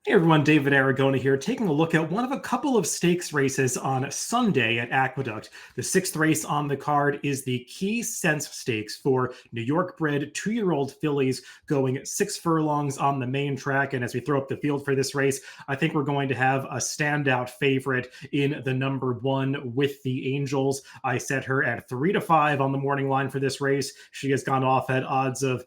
Hey everyone, David Aragona here, taking a look at one of a couple of stakes races on Sunday at Aqueduct. The sixth race on the card is the Key Sense Stakes for New York bred 2-year-old fillies going 6 furlongs on the main track. And as we throw up the field for this race, I think we're going to have a standout favorite in the number 1 With the Angels. I set her at 3-5 on the morning line for this race. She has gone off at odds of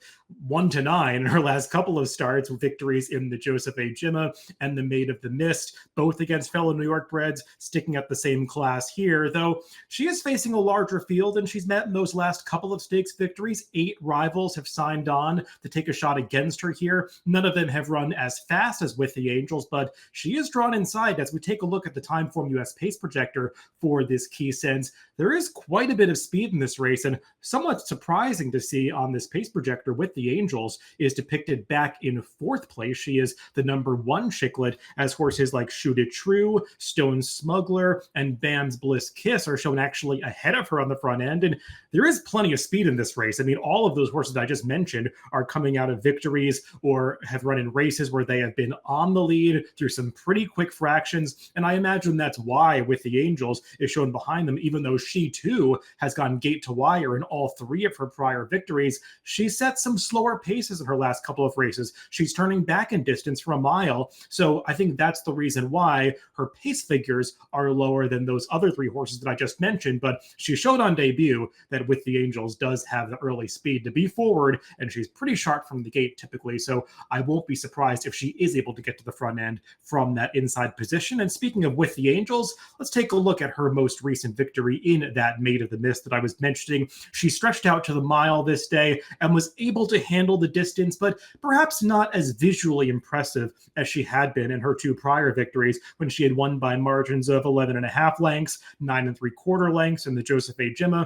1-9 in her last couple of starts, with victories in the Joseph A. Jimma and the Maid of the Mist, both against fellow New York breds, sticking at the same class here, though she is facing a larger field, and she's met in those last couple of stakes victories. 8 rivals have signed on to take a shot against her here. None of them have run as fast as With the Angels, but she is drawn inside. As we take a look at the Timeform US pace projector for this Key Sense, there is quite a bit of speed in this race, and somewhat surprising to see on this pace projector. With the Angels is depicted back in 4th place. She is the number 1 chicklet, as horses like Shoot It True, Stone Smuggler, and Bam's Bliss Kiss are shown actually ahead of her on the front end. And there is plenty of speed in this race. I mean, all of those horses I just mentioned are coming out of victories or have run in races where they have been on the lead through some pretty quick fractions. And I imagine that's why With the Angels is shown behind them, even though she too has gone gate to wire in all 3 of her prior victories. She set some slower paces in her last couple of races. She's turning back in distance for a mile. So I think that's the reason why her pace figures are lower than those other 3 horses that I just mentioned. But she showed on debut that With the Angels does have the early speed to be forward, and she's pretty sharp from the gate typically. So I won't be surprised if she is able to get to the front end from that inside position. And speaking of With the Angels, let's take a look at her most recent victory in that Maid of the Mist that I was mentioning. She stretched out to the mile this day and was able to handle the distance, but perhaps not as visually impressive as she had been in her 2 prior victories, when she had won by margins of 11.5 lengths, 9 3/4 lengths in the Joseph A. Jimma.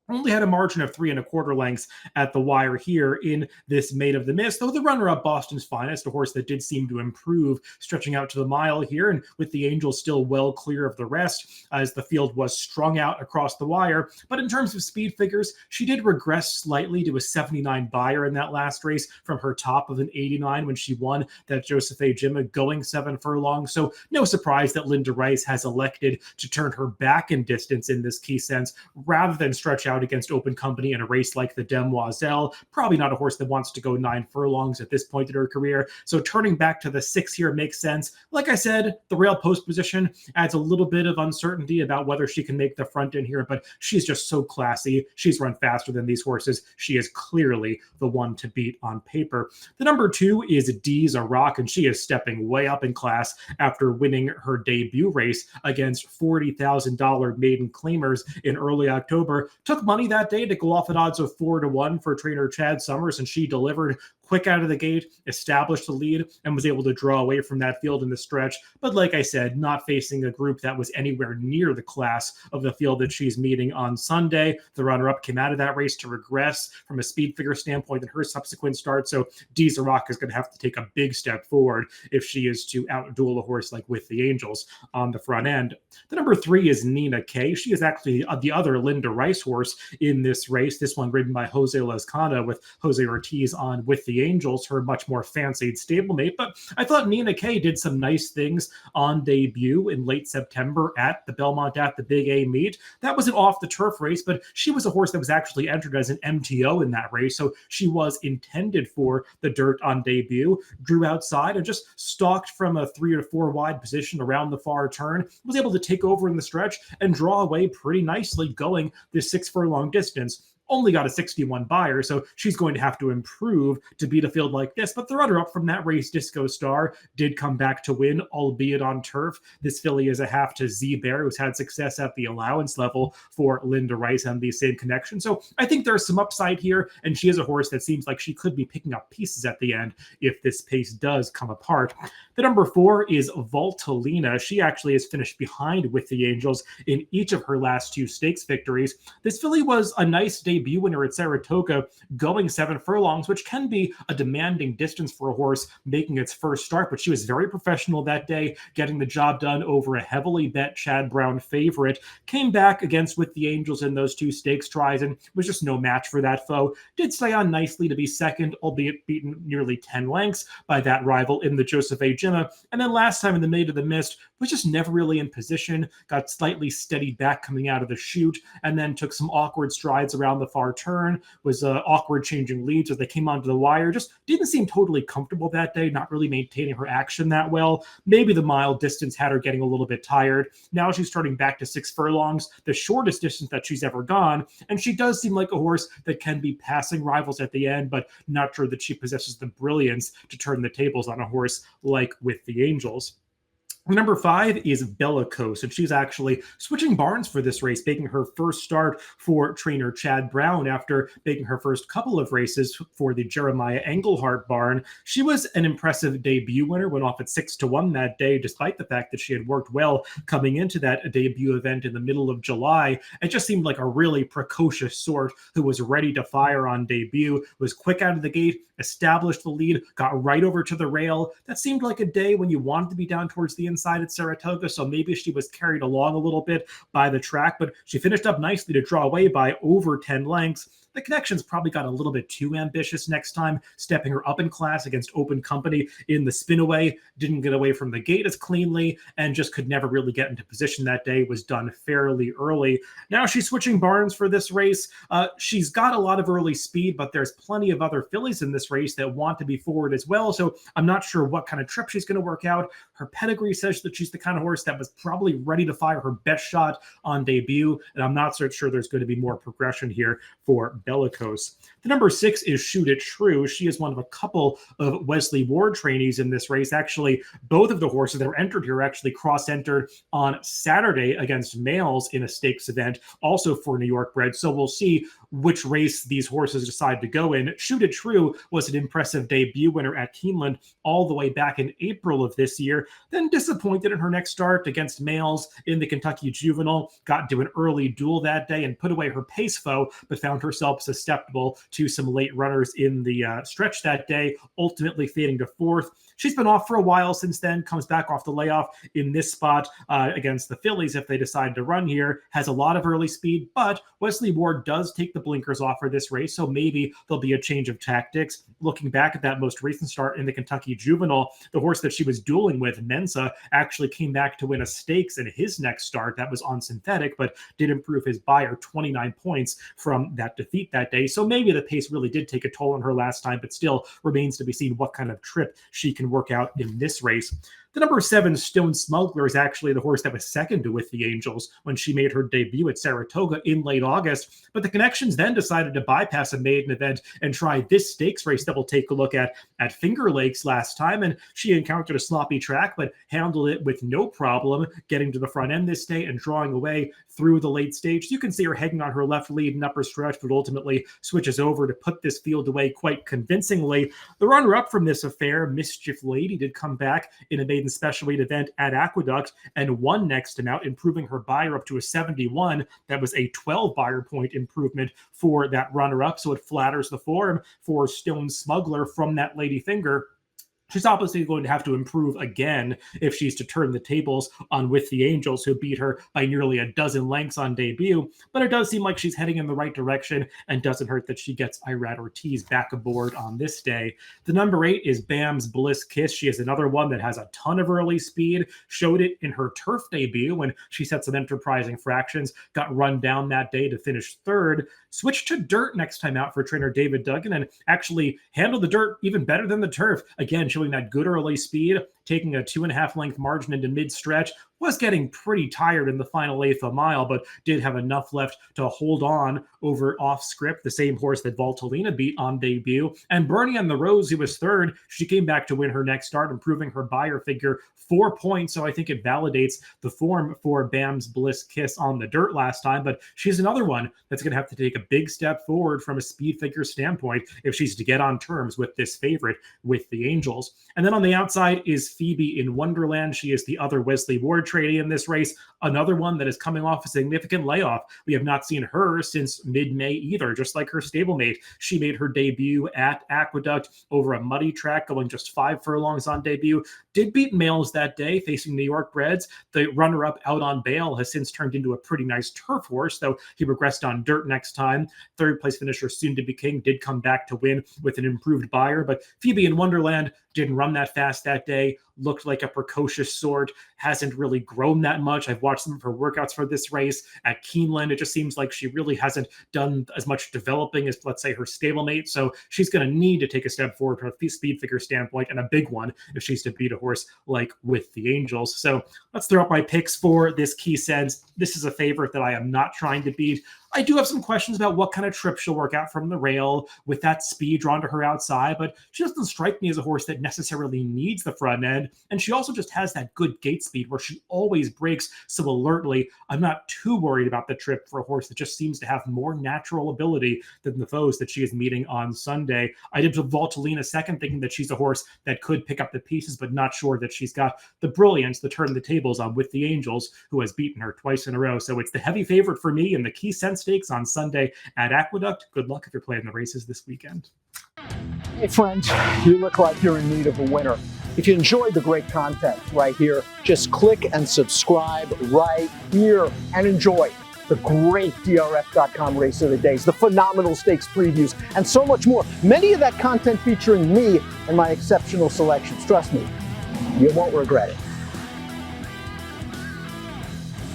Only had a margin of 3 1/4 lengths at the wire here in this Maid of the Mist, though the runner-up Boston's Finest, a horse that did seem to improve, stretching out to the mile here, and With the Angels still well clear of the rest as the field was strung out across the wire. But in terms of speed figures, she did regress slightly to a 79 buyer in that last race from her top of an 89 when she won that Joseph A. Jimma going 7 furlongs. So no surprise that Linda Rice has elected to turn her back in distance in this Key Sense rather than stretch out against open company in a race like the Demoiselle. Probably not a horse that wants to go 9 furlongs at this point in her career. So turning back to the 6 here makes sense. Like I said, the rail post position adds a little bit of uncertainty about whether she can make the front end here, but she's just so classy. She's run faster than these horses. She is clearly the one to beat on paper. The number 2 is D's a Rock, and she is stepping way up in class after winning her debut race against $40,000 maiden claimers in early October. Took money that day to go off at odds of 4-1 for trainer Chad Summers, and she delivered quick out of the gate, established the lead, and was able to draw away from that field in the stretch. But like I said, not facing a group that was anywhere near the class of the field that she's meeting on Sunday. The runner-up came out of that race to regress from a speed figure standpoint in her subsequent start. So D's a Rock is going to have to take a big step forward if she is to outduel a horse like With the Angels on the front end. The number 3 is Nina K. She is actually the other Linda Rice horse in this race. This one ridden by Jose Lezcano with Jose Ortiz on With the Angels, her much more fancied stablemate. But I thought Nina K did some nice things on debut in late September at the Belmont at the Big A meet. That was an off the turf race, but she was a horse that was actually entered as an MTO in that race. So she was intended for the dirt on debut, drew outside and just stalked from a 3 or 4 wide position around the far turn, was able to take over in the stretch and draw away pretty nicely going this 6 furlong distance. Only got a 61 buyer, so she's going to have to improve to beat a field like this. But the runner-up from that race, Disco Star, did come back to win, albeit on turf. This filly is a half to Z Bear, who's had success at the allowance level for Linda Rice and the same connection. So I think there's some upside here, and she is a horse that seems like she could be picking up pieces at the end if this pace does come apart. The number 4 is Voltalina. She actually has finished behind With the Angels in each of her last 2 stakes victories. This filly was a nice debut debut winner at Saratoga, going 7 furlongs, which can be a demanding distance for a horse making its first start, but she was very professional that day, getting the job done over a heavily bet Chad Brown favorite. Came back against With the Angels in those 2 stakes tries and was just no match for that foe. Did stay on nicely to be second, albeit beaten nearly 10 lengths by that rival in the Joseph A. Jimma. And then last time in the Maid of the Mist was just never really in position, got slightly steadied back coming out of the chute, and then took some awkward strides around the far turn, was awkward changing leads as they came onto the wire. Just didn't seem totally comfortable that day, not really maintaining her action that well. Maybe the mile distance had her getting a little bit tired. Now she's starting back to 6 furlongs, the shortest distance that she's ever gone, and she does seem like a horse that can be passing rivals at the end, but not sure that she possesses the brilliance to turn the tables on a horse like With the Angels. Number 5 is Bellicose, and she's actually switching barns for this race, making her first start for trainer Chad Brown after making her first couple of races for the Jeremiah Englehart barn. She was an impressive debut winner, went off at 6-1 that day, despite the fact that she had worked well coming into that debut event in the middle of July. It just seemed like a really precocious sort who was ready to fire on debut, was quick out of the gate, established the lead, got right over to the rail. That seemed like a day when you wanted to be down towards the inside at Saratoga, so maybe she was carried along a little bit by the track, but she finished up nicely to draw away by over 10 lengths. The connections probably got a little bit too ambitious next time, stepping her up in class against Open Company in the spinaway, didn't get away from the gate as cleanly, and just could never really get into position that day, was done fairly early. Now she's switching barns for this race. She's got a lot of early speed, but there's plenty of other fillies in this race that want to be forward as well, so I'm not sure what kind of trip she's going to work out. Her pedigree says that she's the kind of horse that was probably ready to fire her best shot on debut, and I'm not so sure there's going to be more progression here for Bellicose. The number 6 is Shoot It True. She is one of a couple of Wesley Ward trainees in this race. Actually, both of the horses that are entered here actually cross-entered on Saturday against males in a stakes event, also for New York bred. So we'll see which race these horses decide to go in. Shoot It True was an impressive debut winner at Keeneland all the way back in April of this year, then disappointed in her next start against males in the Kentucky Juvenile, got into an early duel that day and put away her pace foe, but found herself susceptible to some late runners in the stretch that day, ultimately fading to 4th. She's been off for a while since then, comes back off the layoff in this spot against the fillies if they decide to run here, has a lot of early speed, but Wesley Ward does take the blinkers off for this race, so maybe there'll be a change of tactics. Looking back at that most recent start in the Kentucky Juvenile, the horse that she was dueling with, Mensa, actually came back to win a stakes in his next start. That was on synthetic, but did improve his buyer 29 points from that defeat that day. So maybe the pace really did take a toll on her last time, but still remains to be seen what kind of trip she can work out in this race. The number 7 Stone Smuggler is actually the horse that was second to With the Angels when she made her debut at Saratoga in late August. But the connections then decided to bypass a maiden event and try this stakes race that we'll take a look at Finger Lakes last time. And she encountered a sloppy track, but handled it with no problem, getting to the front end this day and drawing away through the late stage. You can see her hanging on her left lead and upper stretch, but ultimately switches over to put this field away quite convincingly. The runner-up from this affair, Mischief Lady, did come back in a maiden special weight event at Aqueduct and won next to out, improving her buyer up to a 71. That was a 12 buyer point improvement for that runner-up, so it flatters the form for Stone Smuggler from that Lady Finger. She's obviously going to have to improve again if she's to turn the tables on With the Angels, who beat her by nearly a dozen lengths on debut. But it does seem like she's heading in the right direction, and doesn't hurt that she gets Irad Ortiz back aboard on this day. The number 8 is Bam's Bliss Kiss. She is another one that has a ton of early speed, showed it in her turf debut when she set some enterprising fractions, got run down that day to finish 3rd, switched to dirt next time out for trainer David Duggan, and actually handled the dirt even better than the turf. Again, showing that good early speed, taking a 2.5 length margin into mid-stretch, was getting pretty tired in the final 1/8 of a mile, but did have enough left to hold on over Off Script, the same horse that Valtellina beat on debut. And Bernie on the Rose, who was 3rd, she came back to win her next start, improving her buyer figure 4 points. So I think it validates the form for Bam's Bliss Kiss on the dirt last time, but she's another one that's going to have to take a big step forward from a speed figure standpoint if she's to get on terms with this favorite, With the Angels. And then on the outside is Phoebe in Wonderland. She is the other Wesley Ward trainee in this race, another one that is coming off a significant layoff. We have not seen her since mid-May either, just like her stablemate. She made her debut at Aqueduct over a muddy track, going just 5 furlongs on debut. Did beat Males that day, facing New York breds. The runner-up out on bail has since turned into a pretty nice turf horse, though he regressed on dirt next time. Third place finisher Soon to Be King did come back to win with an improved buyer, but Phoebe in Wonderland didn't run that fast that day, looked like a precocious sort, hasn't really grown that much. I've watched some of her workouts for this race at Keeneland. It just seems like she really hasn't done as much developing as, let's say, her stablemate. So she's going to need to take a step forward from a speed figure standpoint, and a big one if she's to beat a horse like With the Angels. So let's throw up my picks for this Key Sense. This is a favorite that I am not trying to beat. I do have some questions about what kind of trip she'll work out from the rail with that speed drawn to her outside, but she doesn't strike me as a horse that necessarily needs the front end. And she also just has that good gate speed where she always breaks so alertly. I'm not too worried about the trip for a horse that just seems to have more natural ability than the foes that she is meeting on Sunday. I did Valtellina second, thinking that she's a horse that could pick up the pieces, but not sure that she's got the brilliance to turn the tables on With the Angels, who has beaten her twice in a row. So it's the heavy favorite for me in the Key Sense Stakes on Sunday at Aqueduct. Good luck if you're playing the races this weekend. Hey friends, you look like you're in need of a winner. If you enjoyed the great content right here, just click and subscribe right here and enjoy the great DRF.com Race of the Days, the phenomenal stakes previews, and so much more. Many of that content featuring me and my exceptional selections. Trust me, you won't regret it.